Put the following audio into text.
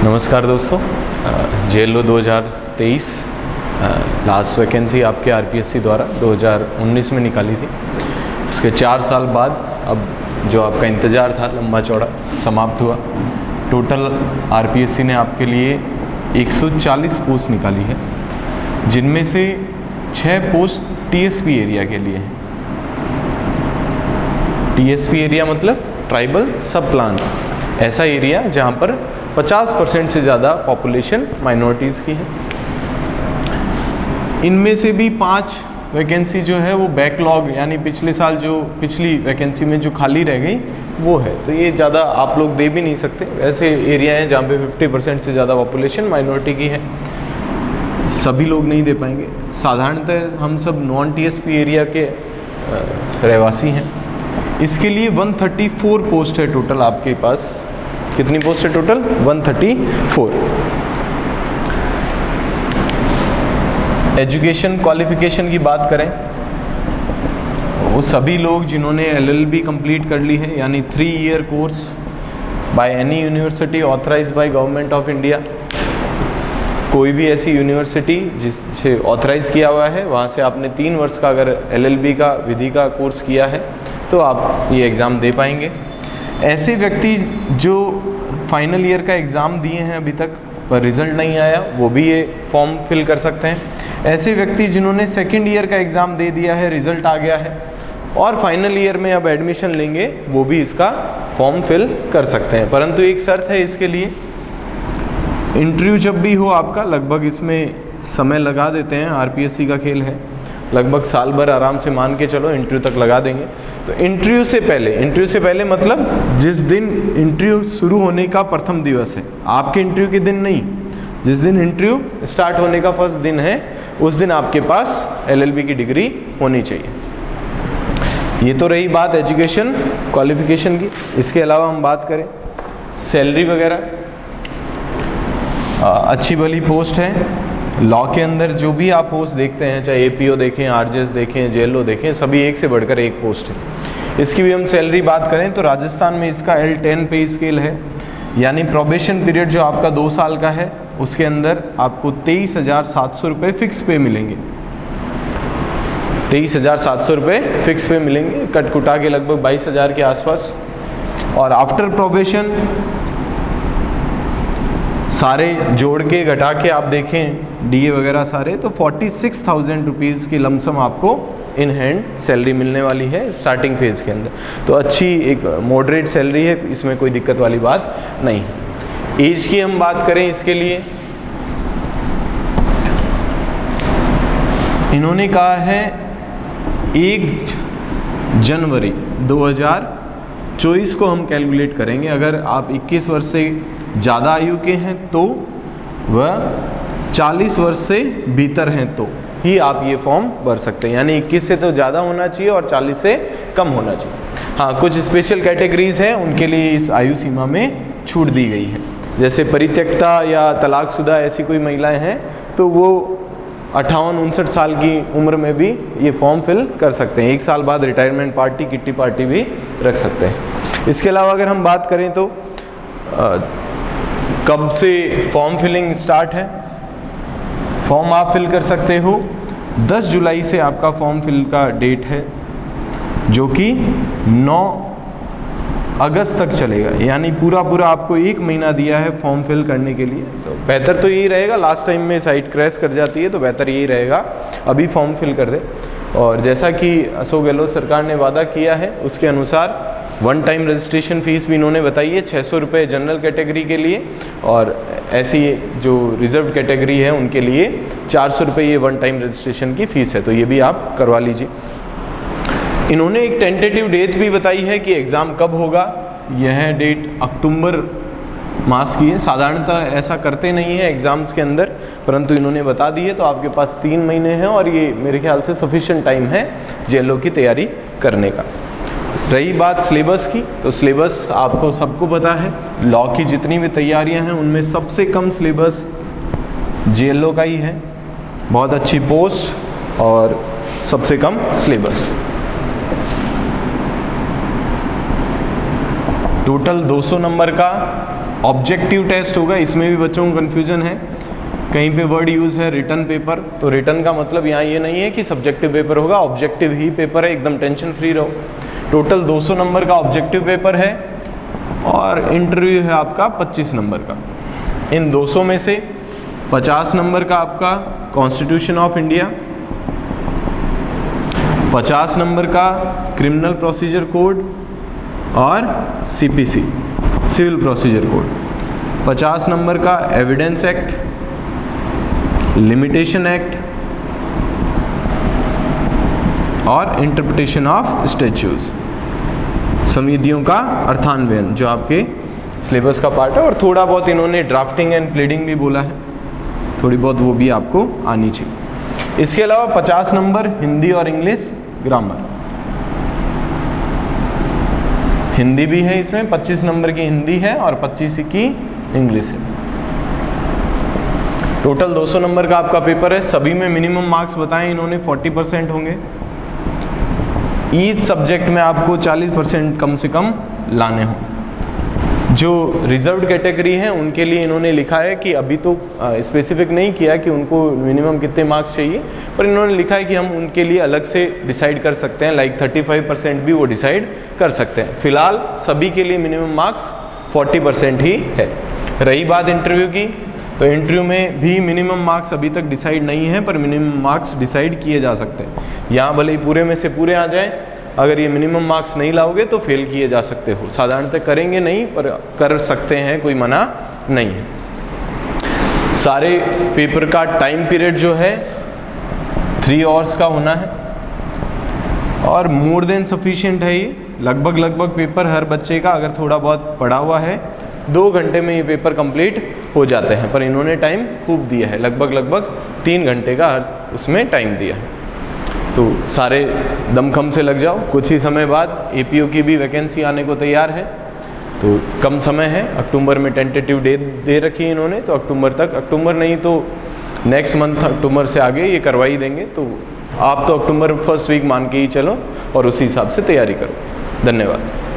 नमस्कार दोस्तों, JLO 2023 last vacancy आपके RPSC द्वारा 2019 में निकाली थी। उसके 4 साल बाद अब जो आपका इंतज़ार था लंबा चौड़ा समाप्त हुआ। टोटल RPSC ने आपके लिए 140 पोस्ट निकाली है, जिनमें से 6 पोस्ट TSP एरिया के लिए हैं। TSP एरिया मतलब ट्राइबल सब प्लान, ऐसा एरिया जहाँ पर 50% से ज़्यादा पॉपुलेशन माइनॉरिटीज़ की है। इनमें से भी 5 वैकेंसी जो है वो बैकलॉग यानी पिछले साल जो पिछली वैकेंसी में जो खाली रह गई वो है, तो ये ज़्यादा आप लोग दे भी नहीं सकते। ऐसे एरिया हैं जहाँ पे 50% से ज़्यादा पॉपुलेशन माइनॉरिटी की है, सभी लोग नहीं दे पाएंगे। साधारणतः हम सब नॉन TSP एरिया के रहवासी हैं। इसके लिए 134 पोस्ट है टोटल आपके पास। कितनी पोस्ट है टोटल? 134। एजुकेशन क्वालिफिकेशन की बात करें, वो सभी लोग जिन्होंने LLB कंप्लीट कर ली है, यानी 3 year course by any university authorised by government of India. कोई भी ऐसी यूनिवर्सिटी जिससे ऑथराइज किया हुआ है, वहाँ से आपने 3 वर्ष का अगर LLB का विधि का कोर्स किया है तो आप ये एग्ज़ाम दे पाएंगे। ऐसे व्यक्ति जो फाइनल ईयर का एग्ज़ाम दिए हैं अभी तक पर रिज़ल्ट नहीं आया, वो भी ये फॉर्म फिल कर सकते हैं। ऐसे व्यक्ति जिन्होंने सेकेंड ईयर का एग्ज़ाम दे दिया है, रिज़ल्ट आ गया है और फाइनल ईयर में अब एडमिशन लेंगे, वो भी इसका फॉर्म फिल कर सकते हैं। परंतु एक शर्त है इसके लिए, इंटरव्यू जब भी हो आपका, लगभग इसमें समय लगा देते हैं, RPSC का खेल है, लगभग साल भर आराम से मान के चलो इंटरव्यू तक लगा देंगे। तो इंटरव्यू से पहले मतलब जिस दिन इंटरव्यू शुरू होने का प्रथम दिवस है, आपके इंटरव्यू के दिन नहीं, जिस दिन इंटरव्यू स्टार्ट होने का फर्स्ट दिन है, उस दिन आपके पास LLB की डिग्री होनी चाहिए। ये तो रही बात एजुकेशन क्वालिफिकेशन की। इसके अलावा हम बात करें सैलरी वगैरह, अच्छी भली पोस्ट है। लॉ के अंदर जो भी आप पोस्ट देखते हैं, चाहे APO देखें, RJS देखें, JLO देखें, सभी एक से बढ़कर एक पोस्ट है। इसकी भी हम सैलरी बात करें तो राजस्थान में इसका L10 पे स्केल है, यानी प्रोबेशन पीरियड जो आपका 2 साल का है, उसके अंदर आपको 23,700 रुपये फिक्स पे मिलेंगे। 23,700 रुपये फिक्स पे मिलेंगे, कट कुटा के लगभग 22,000 के आसपास। और आफ्टर प्रोबेशन सारे जोड़ के घटा के आप देखें DA वगैरह सारे, तो 46,000 रुपीज़ की लमसम आपको इन हैंड सैलरी मिलने वाली है स्टार्टिंग फेज़ के अंदर। तो अच्छी एक मॉडरेट सैलरी है, इसमें कोई दिक्कत वाली बात नहीं है। एज की हम बात करें इसके लिए, इन्होंने कहा है 1 जनवरी 2024 को हम कैलकुलेट करेंगे। अगर आप 21 वर्ष से ज़्यादा आयु के हैं तो वह 40 वर्ष से भीतर हैं तो ही आप ये फॉर्म भर सकते हैं, यानी 21 से तो ज़्यादा होना चाहिए और 40 से कम होना चाहिए। हाँ, कुछ स्पेशल कैटेगरीज हैं, उनके लिए इस आयु सीमा में छूट दी गई है। जैसे परित्यक्ता या तलाकशुदा ऐसी कोई महिलाएं हैं तो वो 58-59 साल की उम्र में भी ये फॉर्म फिल कर सकते हैं। 1 साल बाद रिटायरमेंट पार्टी, किट्टी पार्टी भी रख सकते हैं। इसके अलावा अगर हम बात करें तो कब से फॉर्म फिलिंग स्टार्ट है, फॉर्म आप फिल कर सकते हो 10 जुलाई से आपका फॉर्म फिल का डेट है, जो कि 9 अगस्त तक चलेगा, यानी पूरा आपको 1 महीना दिया है फॉर्म फिल करने के लिए। तो बेहतर तो यही रहेगा, लास्ट टाइम में साइट क्रैश कर जाती है, तो बेहतर यही रहेगा अभी फॉर्म फिल कर दे। और जैसा कि अशोक गहलोत सरकार ने वादा किया है, उसके अनुसार 1 टाइम रजिस्ट्रेशन फ़ीस भी इन्होंने बताई है 600 रुपये जनरल कैटेगरी के लिए, और ऐसी जो रिजर्व कैटेगरी है उनके लिए 400 रुपये ये 1 टाइम रजिस्ट्रेशन की फ़ीस है, तो ये भी आप करवा लीजिए। इन्होंने एक टेंटेटिव डेट भी बताई है कि एग्ज़ाम कब होगा। यह डेट अक्टूबर मास की है। साधारणतः ऐसा करते नहीं है एग्ज़ाम्स के अंदर, परंतु इन्होंने बता दी है, तो आपके पास 3 महीने हैं और ये मेरे ख्याल से सफिशिएंट टाइम है JLO की तैयारी करने का। रही बात सिलेबस की, तो सिलेबस आपको सबको पता है, लॉ की जितनी भी तैयारियां हैं उनमें सबसे कम सिलेबस JLO का ही है। बहुत अच्छी पोस्ट और सबसे कम सिलेबस। टोटल 200 नंबर का ऑब्जेक्टिव टेस्ट होगा, इसमें भी बच्चों को कन्फ्यूजन है, कहीं पे वर्ड यूज़ है रिटन पेपर, तो रिटन का मतलब यहाँ ये नहीं है कि सब्जेक्टिव पेपर होगा, ऑब्जेक्टिव ही पेपर है, एकदम टेंशन फ्री रहो। टोटल 200 नंबर का ऑब्जेक्टिव पेपर है और इंटरव्यू है आपका 25 नंबर का। इन 200 में से 50 नंबर का आपका कॉन्स्टिट्यूशन ऑफ इंडिया, 50 नंबर का क्रिमिनल प्रोसीजर कोड और CPC civil procedure code, 50 number का एविडेंस एक्ट, लिमिटेशन एक्ट और इंटरप्रिटेशन ऑफ स्टैट्यूज, संविधियों का अर्थान्वयन जो आपके सिलेबस का पार्ट है, और थोड़ा बहुत इन्होंने ड्राफ्टिंग एंड प्लीडिंग भी बोला है, थोड़ी बहुत वो भी आपको आनी चाहिए। इसके अलावा 50 नंबर हिंदी और इंग्लिश ग्रामर, हिंदी भी है इसमें, 25 नंबर की हिंदी है और 25 की इंग्लिश है। टोटल 200 नंबर का आपका पेपर है। सभी में मिनिमम मार्क्स बताएं इन्होंने 40% होंगे। ईच सब्जेक्ट में आपको 40% कम से कम लाने हों। जो रिजर्व्ड कैटेगरी हैं उनके लिए इन्होंने लिखा है कि अभी तो स्पेसिफिक नहीं किया कि उनको मिनिमम कितने मार्क्स चाहिए, पर इन्होंने लिखा है कि हम उनके लिए अलग से डिसाइड कर सकते हैं, लाइक 35% भी वो डिसाइड कर सकते हैं। फिलहाल सभी के लिए मिनिमम मार्क्स 40% ही है। रही बात इंटरव्यू की, तो इंटरव्यू में भी मिनिमम मार्क्स अभी तक डिसाइड नहीं है, पर मिनिमम मार्क्स डिसाइड किए जा सकते हैं। यहाँ भले ही पूरे में से पूरे आ जाएं, अगर ये मिनिमम मार्क्स नहीं लाओगे तो फेल किए जा सकते हो। साधारणतः करेंगे नहीं, पर कर सकते हैं, कोई मना नहीं है। सारे पेपर का टाइम पीरियड जो है 3 आवर्स का होना है और मोर देन सफिशिएंट है ये। लगभग पेपर हर बच्चे का अगर थोड़ा बहुत पढ़ा हुआ है 2 घंटे में ये पेपर कंप्लीट हो जाते हैं, पर इन्होंने टाइम खूब दिया है, लगभग 3 घंटे का हर उसमें टाइम दिया है। तो सारे दमखम से लग जाओ, कुछ ही समय बाद APO की भी वैकेंसी आने को तैयार है, तो कम समय है। अक्टूबर में टेंटेटिव डेट दे रखी है इन्होंने, तो अक्टूबर तक, अक्टूबर नहीं तो नेक्स्ट मंथ अक्टूबर से आगे ये करवा ही देंगे। तो आप तो अक्टूबर फर्स्ट वीक मान के ही चलो और उसी हिसाब से तैयारी करो। धन्यवाद।